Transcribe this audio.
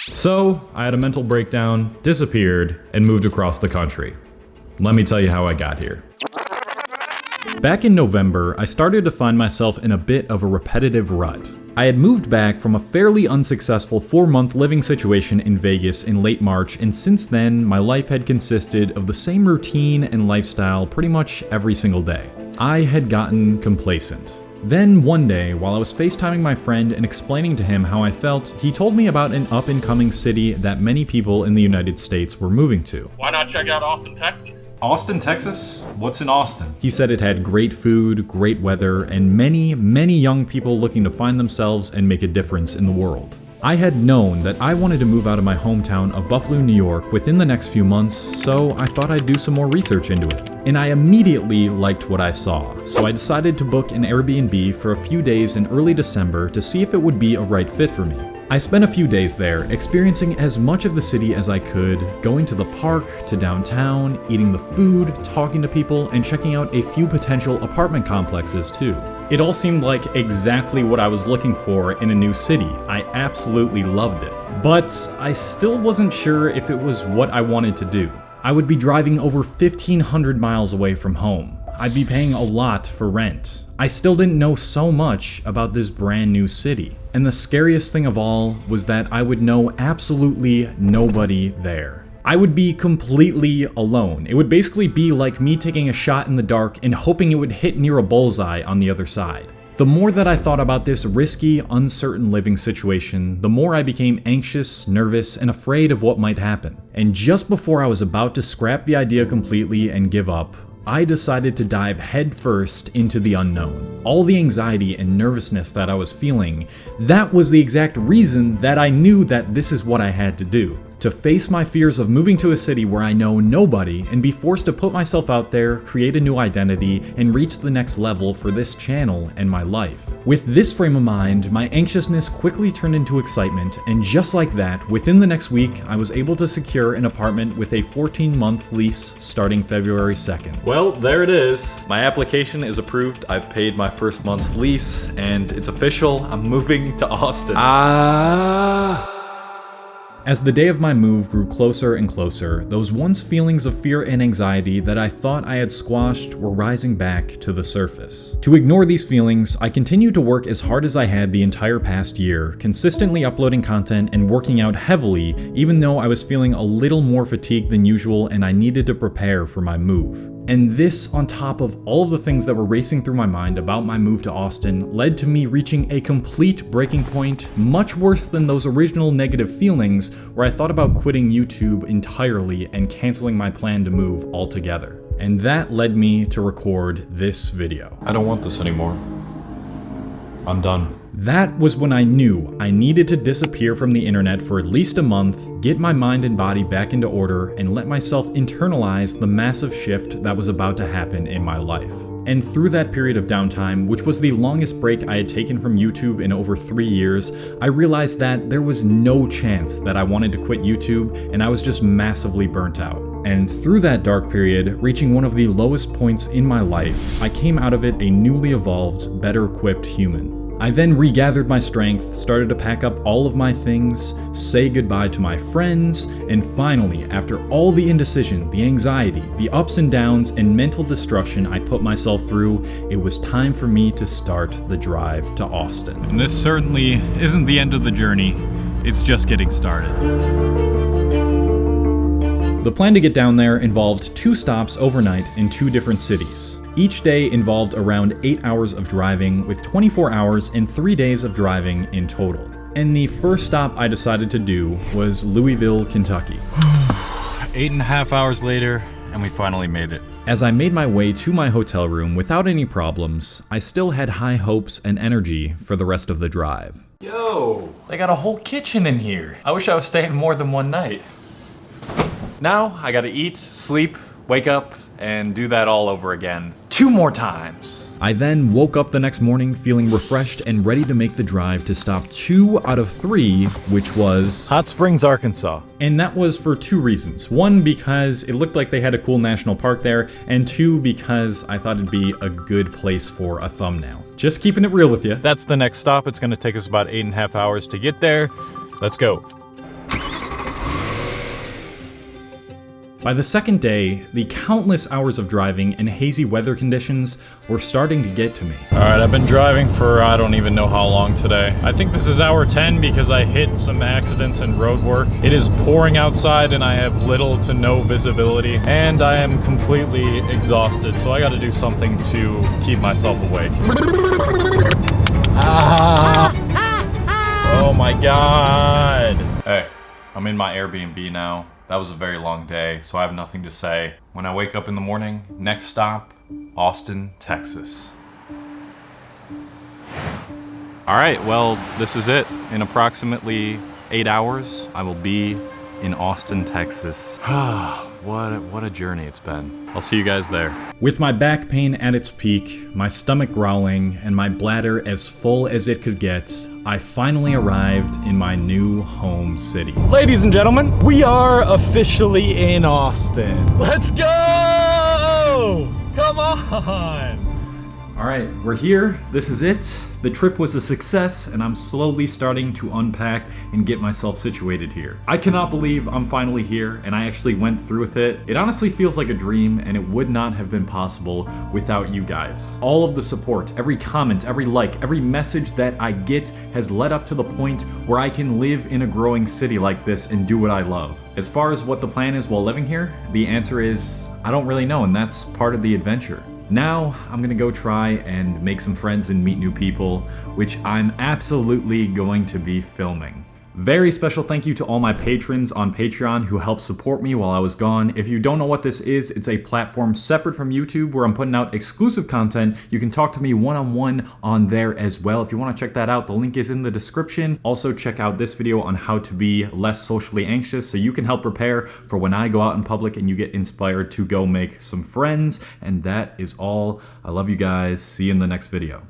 So I had a mental breakdown, disappeared, and moved across the country. Let me tell you how I got here. Back in November, I started to find myself in a bit of a repetitive rut. I had moved back from a fairly unsuccessful 4-month living situation in Vegas in late March, and since then, my life had consisted of the same routine and lifestyle pretty much every single day. I had gotten complacent. Then one day, while I was FaceTiming my friend and explaining to him how I felt, he told me about an up-and-coming city that many people in the United States were moving to. Why not check out Austin, Texas? Austin, Texas? What's in Austin? He said it had great food, great weather, and many, many young people looking to find themselves and make a difference in the world. I had known that I wanted to move out of my hometown of Buffalo, New York within the next few months, so I thought I'd do some more research into it. And I immediately liked what I saw, so I decided to book an Airbnb for a few days in early December to see if it would be a right fit for me. I spent a few days there, experiencing as much of the city as I could, going to the park, to downtown, eating the food, talking to people, and checking out a few potential apartment complexes too. It all seemed like exactly what I was looking for in a new city. I absolutely loved it. But I still wasn't sure if it was what I wanted to do. I would be driving over 1,500 miles away from home. I'd be paying a lot for rent. I still didn't know so much about this brand new city. And the scariest thing of all was that I would know absolutely nobody there. I would be completely alone. It would basically be like me taking a shot in the dark and hoping it would hit near a bullseye on the other side. The more that I thought about this risky, uncertain living situation, the more I became anxious, nervous, and afraid of what might happen. And just before I was about to scrap the idea completely and give up, I decided to dive headfirst into the unknown. All the anxiety and nervousness that I was feeling, that was the exact reason that I knew that this is what I had to do. To face my fears of moving to a city where I know nobody and be forced to put myself out there, create a new identity, and reach the next level for this channel and my life. With this frame of mind, my anxiousness quickly turned into excitement, and just like that, within the next week, I was able to secure an apartment with a 14-month lease starting February 2nd. Well, there it is. My application is approved, I've paid my first month's lease, and it's official, I'm moving to Austin. As the day of my move grew closer and closer, those once feelings of fear and anxiety that I thought I had squashed were rising back to the surface. To ignore these feelings, I continued to work as hard as I had the entire past year, consistently uploading content and working out heavily, even though I was feeling a little more fatigued than usual and I needed to prepare for my move. And this, on top of all of the things that were racing through my mind about my move to Austin, led to me reaching a complete breaking point, much worse than those original negative feelings, where I thought about quitting YouTube entirely and canceling my plan to move altogether. And that led me to record this video. I don't want this anymore. I'm done. That was when I knew I needed to disappear from the internet for at least a month, get my mind and body back into order, and let myself internalize the massive shift that was about to happen in my life. And through that period of downtime, which was the longest break I had taken from YouTube in over 3 years, I realized that there was no chance that I wanted to quit YouTube, and I was just massively burnt out. And through that dark period, reaching one of the lowest points in my life, I came out of it a newly evolved, better equipped human. I then regathered my strength, started to pack up all of my things, say goodbye to my friends, and finally, after all the indecision, the anxiety, the ups and downs, and mental destruction I put myself through, it was time for me to start the drive to Austin. And this certainly isn't the end of the journey, it's just getting started. The plan to get down there involved 2 stops overnight in 2 different cities. Each day involved around 8 hours of driving, with 24 hours and 3 days of driving in total. And the first stop I decided to do was Louisville, Kentucky. 8.5 hours later, and we finally made it. As I made my way to my hotel room without any problems, I still had high hopes and energy for the rest of the drive. Yo, they got a whole kitchen in here. I wish I was staying more than one night. Now I gotta eat, sleep, wake up, and do that all over again 2 more times. I then woke up the next morning feeling refreshed and ready to make the drive to stop 2 out of 3, which was Hot Springs, Arkansas. And that was for 2 reasons. 1, because it looked like they had a cool national park there, and 2, because I thought it'd be a good place for a thumbnail. Just keeping it real with you. That's the next stop. It's gonna take us about 8.5 hours to get there. Let's go. By the second day, the countless hours of driving and hazy weather conditions were starting to get to me. Alright, I've been driving for I don't even know how long today. I think this is hour 10 because I hit some accidents and road work. It is pouring outside and I have little to no visibility, and I am completely exhausted, so I gotta do something to keep myself awake. Oh my god! Hey, I'm in my Airbnb now. That was a very long day, so I have nothing to say. When I wake up in the morning, next stop, Austin, Texas. Alright, well, this is it. In approximately 8 hours, I will be in Austin, Texas. What a journey it's been. I'll see you guys there. With my back pain at its peak, my stomach growling, and my bladder as full as it could get, I finally arrived in my new home city. Ladies and gentlemen, we are officially in Austin. Let's go! Come on! All right, we're here. This is it. The trip was a success, and I'm slowly starting to unpack and get myself situated here. I cannot believe I'm finally here, and I actually went through with it. It honestly feels like a dream, and it would not have been possible without you guys. All of the support, every comment, every like, every message that I get has led up to the point where I can live in a growing city like this and do what I love. As far as what the plan is while living here, the answer is I don't really know, and that's part of the adventure. Now, I'm gonna go try and make some friends and meet new people, which I'm absolutely going to be filming. Very special thank you to all my patrons on Patreon who helped support me while I was gone. If you don't know what this is, it's a platform separate from YouTube where I'm putting out exclusive content. You can talk to me one-on-one on there as well. If you wanna check that out, the link is in the description. Also check out this video on how to be less socially anxious so you can help prepare for when I go out in public and you get inspired to go make some friends. And that is all. I love you guys. See you in the next video.